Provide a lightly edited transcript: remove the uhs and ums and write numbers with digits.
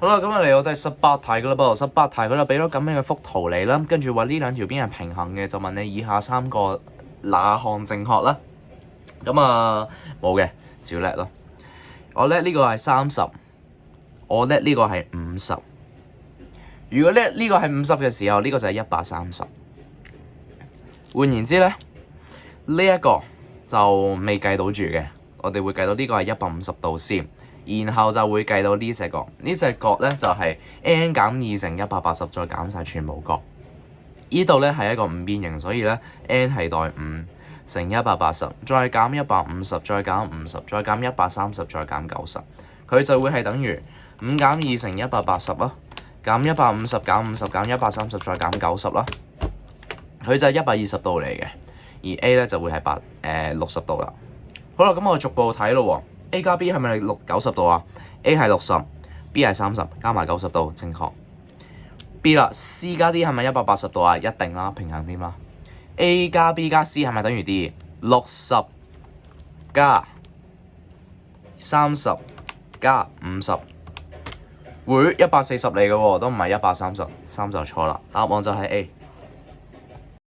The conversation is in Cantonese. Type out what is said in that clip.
好啦，咁啊嚟到第18題噶啦噃，18題佢就俾咗咁樣嘅幅圖你啦，跟住話呢兩條邊係平衡嘅，就問你以下3個哪項正確啦？咁啊冇嘅，照叻咯。我叻呢個係30，我叻呢個係50。如果叻呢個係50嘅時候，呢個就係130。換言之咧，呢一個就未計到住嘅，我哋會計到呢個係150度先。然後就會計到呢隻角，呢隻角咧就係 n 減2乘180再減晒全部角。呢度咧係一個五邊形，所以咧 n 係代5乘180，再減150，再減50，再減130，再減90，佢就會係等於5減2乘180啦，減150減50減130再減90啦，佢就係120度嚟嘅。而 A 咧就會係60度啦。好啦，咁我逐步睇咯喎。A 加 B 係咪90度啊 ？A 係60 ，B 係30，加埋90度，正確。B 啦 ，C 加 D 係咪180度啊？一定啦，平衡添啦。A 加 B 加 C 係咪等於 D？60 加30加50，會140嚟嘅喎，都唔係130，3就錯啦。答案就係 A。